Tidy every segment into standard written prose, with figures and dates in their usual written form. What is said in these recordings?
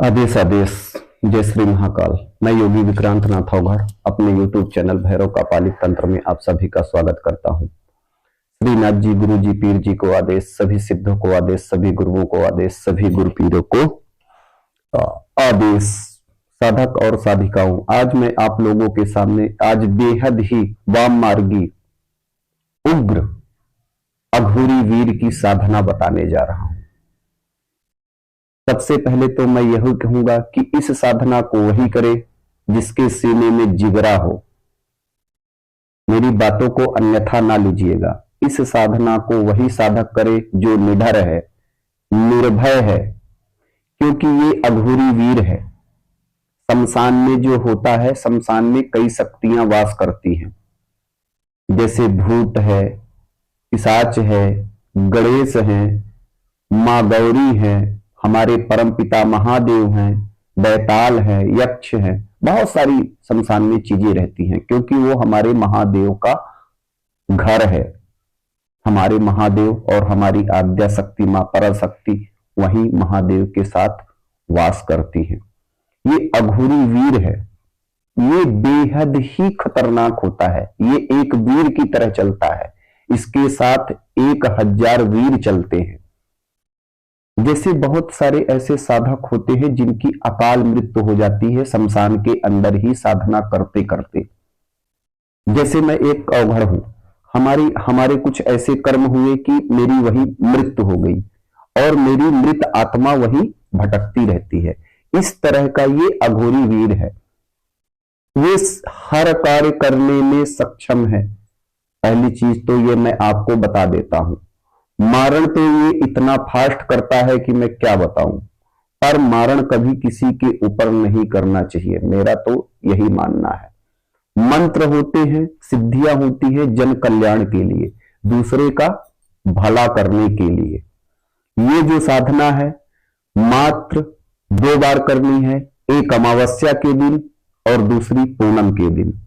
आदेश आदेश। जय श्री महाकाल। मैं योगी विक्रांत नाथौघर अपने YouTube चैनल भैरव का पालित तंत्र में आप सभी का स्वागत करता हूं। श्रीनाथ जी, गुरु जी, पीर जी को आदेश, सभी सिद्धों को आदेश, सभी गुरुओं को आदेश, सभी गुरु पीरों को आदेश। साधक और साधिकाओं, आज मैं आप लोगों के सामने आज बेहद ही वाम मार्गी उग्र अघोरी वीर की साधना बताने जा रहा हूं। सबसे पहले तो मैं यही कहूंगा कि इस साधना को वही करे जिसके सीने में जिगरा हो। मेरी बातों को अन्यथा ना लीजिएगा। इस साधना को वही साधक करे जो निडर है, निर्भय है, क्योंकि ये अघोरी वीर है। शमशान में जो होता है, शमशान में कई शक्तियां वास करती हैं, जैसे भूत है, पिशाच है, गणेश है, मां गौरी है, हमारे परमपिता महादेव हैं, बैताल है, यक्ष है, बहुत सारी शमशान में चीजें रहती हैं, क्योंकि वो हमारे महादेव का घर है। हमारे महादेव और हमारी आद्या शक्ति मां पराशक्ति वहीं महादेव के साथ वास करती हैं। ये अघोरी वीर है। ये बेहद ही खतरनाक होता है। ये एक वीर की तरह चलता है। इसके साथ 1000 वीर चलते हैं। जैसे बहुत सारे ऐसे साधक होते हैं जिनकी अकाल मृत्यु हो जाती है शमशान के अंदर ही साधना करते करते। जैसे मैं एक अवघड़ हूं, हमारे कुछ ऐसे कर्म हुए कि मेरी वही मृत्यु हो गई और मेरी मृत आत्मा वही भटकती रहती है। इस तरह का ये अघोरी वीर है। ये हर कार्य करने में सक्षम है। पहली चीज तो ये मैं आपको बता देता हूं। मारण तो ये इतना फास्ट करता है कि मैं क्या बताऊं, पर मारण कभी किसी के ऊपर नहीं करना चाहिए। मेरा तो यही मानना है। मंत्र होते हैं, सिद्धियां होती है जन कल्याण के लिए, दूसरे का भला करने के लिए। ये जो साधना है मात्र 2 बार करनी है, एक अमावस्या के दिन और दूसरी पूनम के दिन।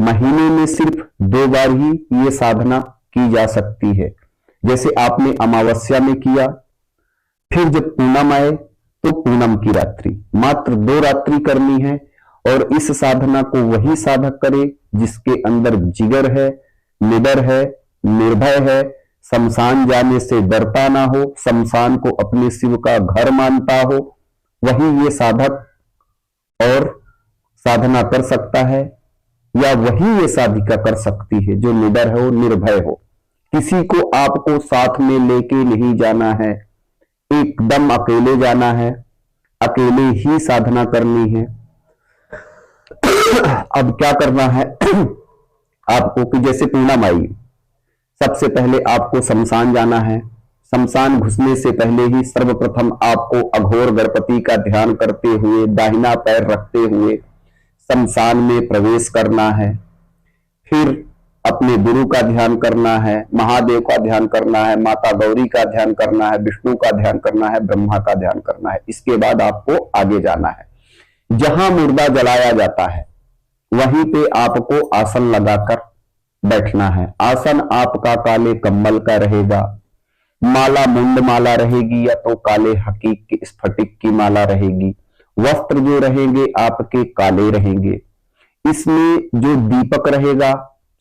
महीने में सिर्फ 2 बार ही ये साधना की जा सकती है। जैसे आपने अमावस्या में किया, फिर जब पूनम आए तो पूनम की रात्रि, मात्र 2 रात्रि करनी है। और इस साधना को वही साधक करे जिसके अंदर जिगर है, निडर है, निर्भय है, शमशान जाने से डरता ना हो, शमशान को अपने शिव का घर मानता हो। वही ये साधक और साधना कर सकता है, या वही ये साधिका कर सकती है जो निडर हो, निर्भय हो। किसी को आपको साथ में लेके नहीं जाना है, एकदम अकेले जाना है, अकेले ही साधना करनी है। अब क्या करना है आपको कि जैसे पूनम आई, सबसे पहले आपको शमशान जाना है। शमशान घुसने से पहले ही सर्वप्रथम आपको अघोर गणपति का ध्यान करते हुए, दाहिना पैर रखते हुए शमशान में प्रवेश करना है। फिर अपने गुरु का ध्यान करना है, महादेव का ध्यान करना है, माता गौरी का ध्यान करना है, विष्णु का ध्यान करना है, ब्रह्मा का ध्यान करना है। इसके बाद आपको आगे जाना है। जहां मुर्दा जलाया जाता है वहीं पे आपको आसन लगाकर बैठना है। आसन आपका काले कम्बल का रहेगा, माला मुंड माला रहेगी या तो काले हकीक के स्फटिक की माला रहेगी। वस्त्र जो रहेंगे आपके काले रहेंगे। इसमें जो दीपक रहेगा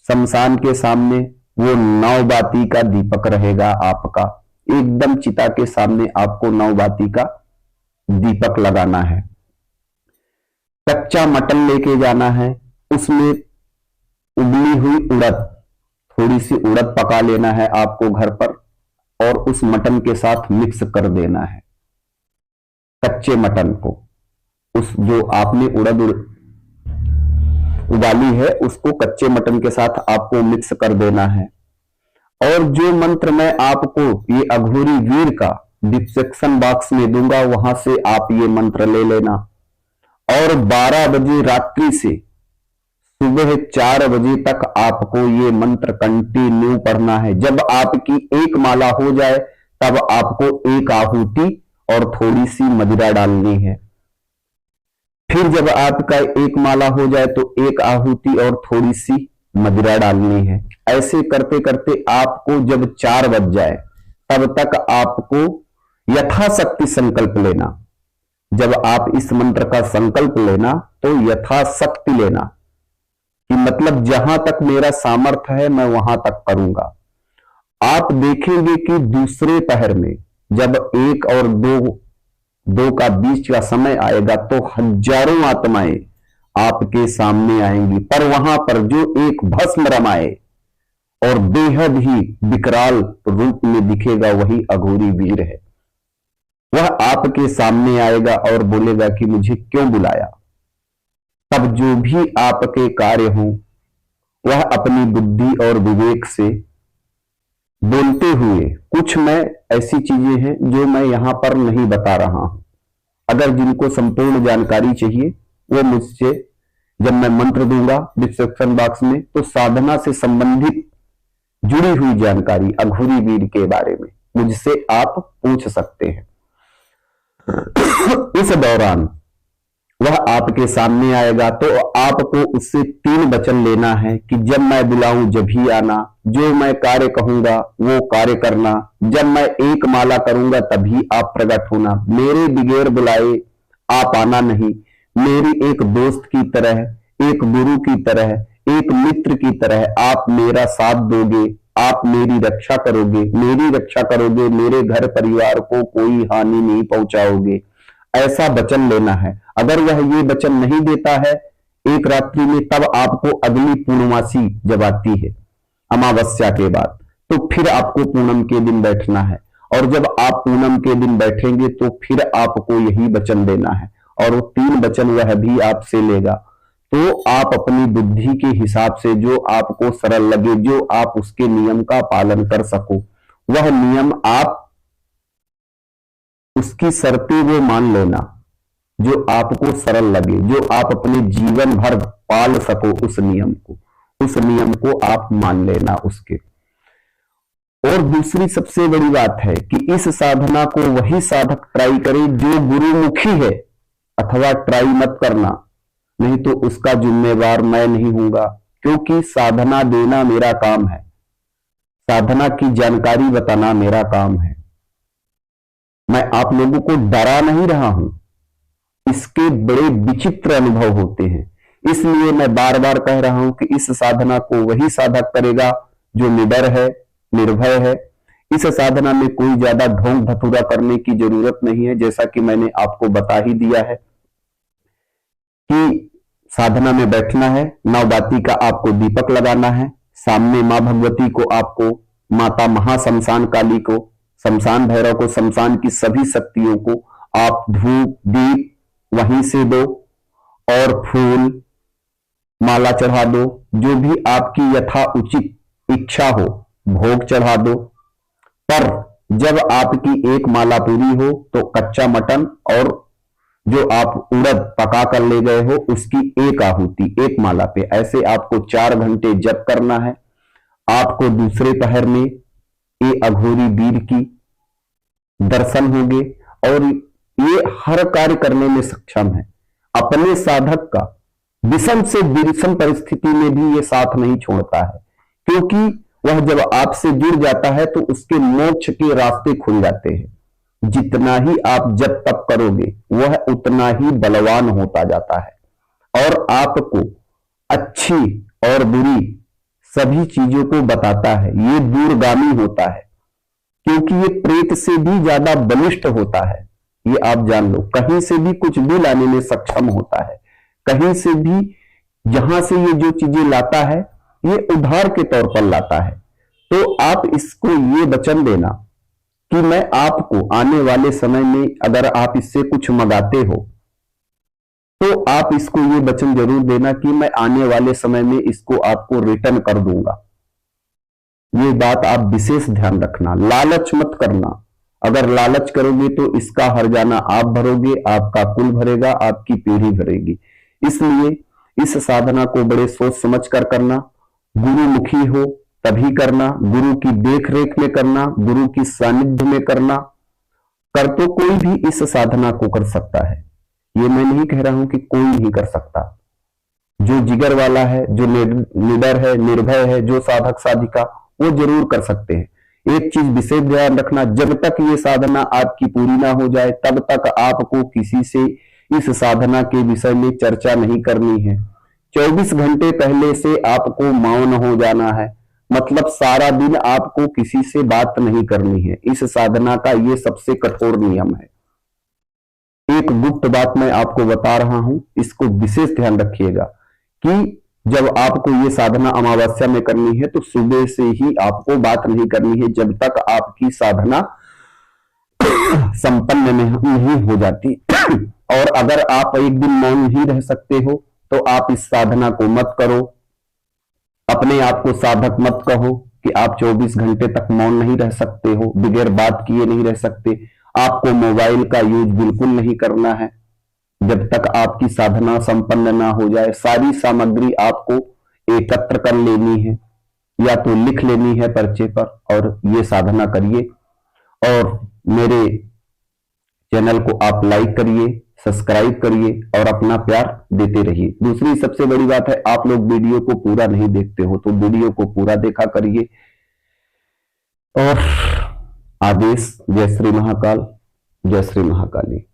शमशान के सामने, वो 9 बाती का दीपक रहेगा आपका। एकदम चिता के सामने आपको 9 बाती का दीपक लगाना है। कच्चा मटन लेके जाना है, उसमें उबली हुई उड़द, थोड़ी सी उड़द पका लेना है आपको घर पर और उस मटन के साथ मिक्स कर देना है। कच्चे मटन को, उस जो आपने उड़द उबाली है उसको कच्चे मटन के साथ आपको मिक्स कर देना है। और जो मंत्र मैं आपको ये अघोरी वीर का डिस्क्रिप्शन बॉक्स में दूंगा, वहां से आप ये मंत्र ले लेना। और 12 बजे रात्रि से सुबह 4 बजे तक आपको ये मंत्र कंटिन्यू पढ़ना है। जब आपकी एक माला हो जाए तब आपको एक आहुति और थोड़ी सी मदिरा डालनी है। फिर जब आपका एक माला हो जाए तो एक आहुति और थोड़ी सी मदिरा डालनी है। ऐसे करते करते आपको जब 4 बज जाए तब तक आपको यथाशक्ति संकल्प लेना। जब आप इस मंत्र का संकल्प लेना तो यथाशक्ति लेना, कि मतलब जहां तक मेरा सामर्थ्य है मैं वहां तक करूंगा। आप देखेंगे कि दूसरे पहर में जब 1 और 2 का बीच का समय आएगा तो हजारों आत्माएं आपके सामने आएंगी, पर वहां पर जो एक भस्म रमाए और बेहद ही विकराल रूप में दिखेगा वही अघोरी वीर है। वह आपके सामने आएगा और बोलेगा कि मुझे क्यों बुलाया। तब जो भी आपके कार्य हों वह अपनी बुद्धि और विवेक से बोलते हुए, कुछ मैं ऐसी चीजें हैं जो मैं यहां पर नहीं बता रहा हूं, अगर जिनको संपूर्ण जानकारी चाहिए वो मुझसे, जब मैं मंत्र दूंगा डिस्क्रिप्शन बॉक्स में, तो साधना से संबंधित जुड़ी हुई जानकारी अघोरी वीर के बारे में मुझसे आप पूछ सकते हैं। इस दौरान वह आपके सामने आएगा तो आपको उससे 3 वचन लेना है कि जब मैं बुलाऊं जब ही आना, जो मैं कार्य कहूंगा वो कार्य करना, जब मैं 1 माला करूंगा तभी आप प्रकट होना, मेरे बगैर बुलाए आप आना नहीं, मेरी एक दोस्त की तरह, एक गुरु की तरह, एक मित्र की तरह आप मेरा साथ दोगे, आप मेरी रक्षा करोगे, मेरे घर परिवार को कोई हानि नहीं पहुंचाओगे, ऐसा वचन लेना है। अगर वह ये वचन नहीं देता है एक रात्रि में, तब आपको अगली पूर्णमासी जब आती है अमावस्या के बाद, तो फिर आपको पूनम के दिन बैठना है, और जब आप पूनम के दिन बैठेंगे तो फिर आपको यही वचन देना है, और वो 3 वचन वह भी आपसे लेगा। तो आप अपनी बुद्धि के हिसाब से जो आपको सरल लगे, जो आप उसके नियम का पालन कर सको, वह नियम आप उसकी शर्तें वो मान लेना जो आपको सरल लगे, जो आप अपने जीवन भर पाल सको, उस नियम को आप मान लेना उसके। और दूसरी सबसे बड़ी बात है कि इस साधना को वही साधक ट्राई करे जो गुरुमुखी है, अथवा ट्राई मत करना, नहीं तो उसका जिम्मेवार मैं नहीं हूंगा, क्योंकि साधना देना मेरा काम है, साधना की जानकारी बताना मेरा काम है। मैं आप लोगों को डरा नहीं रहा हूं, इसके बड़े विचित्र अनुभव होते हैं, इसलिए मैं बार बार कह रहा हूं कि इस साधना को वही साधक करेगा जो निडर है, निर्भय है। इस साधना में कोई ज्यादा ढोंग धतूरा करने की जरूरत नहीं है, जैसा कि मैंने आपको बता ही दिया है कि साधना में बैठना है, 9 बाती का आपको दीपक लगाना है, सामने मां भगवती को, आपको माता महाशमशान काली को, शमशान भैरव को, शमशान की सभी शक्तियों को आप धूप दीप वहीं से दो, और फूल माला चढ़ा दो, जो भी आपकी यथा उचित इच्छा हो भोग चढ़ा दो। पर जब आपकी 1 माला पूरी हो तो कच्चा मटन और जो आप उड़द पका कर ले गए हो उसकी 1 आहुति 1 माला पे, ऐसे आपको 4 घंटे जप करना है। आपको दूसरे पहर में ये अघोरी वीर की दर्शन होंगे, और ये हर कार्य करने में सक्षम है। अपने साधक का विषम से विषम परिस्थिति में भी ये साथ नहीं छोड़ता है, क्योंकि वह जब आपसे जुड़ जाता है तो उसके मोक्ष के रास्ते खुल जाते हैं। जितना ही आप जब तक करोगे वह उतना ही बलवान होता जाता है, और आपको अच्छी और बुरी सभी चीजों को बताता है। ये दूरगामी होता है, क्योंकि ये प्रेत से भी ज्यादा बलिष्ठ होता है। ये आप जान लो, कहीं से भी कुछ भी लाने में सक्षम होता है, कहीं से भी जहां से ये जो चीजें लाता है ये उधार के तौर पर लाता है। तो आप इसको ये वचन देना कि मैं आपको आने वाले समय में, अगर आप इससे कुछ मंगाते हो तो आप इसको ये वचन जरूर देना कि मैं आने वाले समय में इसको आपको रिटर्न कर दूंगा। ये बात आप विशेष ध्यान रखना, लालच मत करना। अगर लालच करोगे तो इसका हर्जाना आप भरोगे, आपका कुल भरेगा, आपकी पीढ़ी भरेगी। इसलिए इस साधना को बड़े सोच समझ कर करना, गुरुमुखी हो तभी करना, गुरु की देख रेख में करना, गुरु की सानिध्य में करना। कर तो कोई भी इस साधना को कर सकता है, ये मैं नहीं कह रहा हूं कि कोई नहीं कर सकता। जो जिगर वाला है, जो निडर है, निर्भय है, जो साधक साधिका, वो जरूर कर सकते हैं। एक चीज विशेष ध्यान रखना, जब तक ये साधना आपकी पूरी ना हो जाए तब तक आपको किसी से इस साधना के विषय में चर्चा नहीं करनी है। 24 घंटे पहले से आपको मौन हो जाना है, मतलब सारा दिन आपको किसी से बात नहीं करनी है। इस साधना का ये सबसे कठोर नियम है। एक गुप्त बात मैं आपको बता रहा हूं, इसको विशेष ध्यान रखिएगा कि जब आपको ये साधना अमावस्या में करनी है तो सुबह से ही आपको बात नहीं करनी है जब तक आपकी साधना संपन्न नहीं हो जाती। और अगर आप एक दिन मौन नहीं रह सकते हो तो आप इस साधना को मत करो। अपने आप को साधक मत कहो कि आप 24 घंटे तक मौन नहीं रह सकते हो, बगैर बात किए नहीं रह सकते। आपको मोबाइल का यूज बिल्कुल नहीं करना है जब तक आपकी साधना संपन्न ना हो जाए। सारी सामग्री आपको एकत्र कर लेनी है या तो लिख लेनी है पर्चे पर और ये साधना करिए। और मेरे चैनल को आप लाइक करिए, सब्सक्राइब करिए और अपना प्यार देते रहिए। दूसरी सबसे बड़ी बात है, आप लोग वीडियो को पूरा नहीं देखते हो तो वीडियो को पूरा देखा करिए। और आदेश, जय श्री महाकाल, जय श्री महाकाली।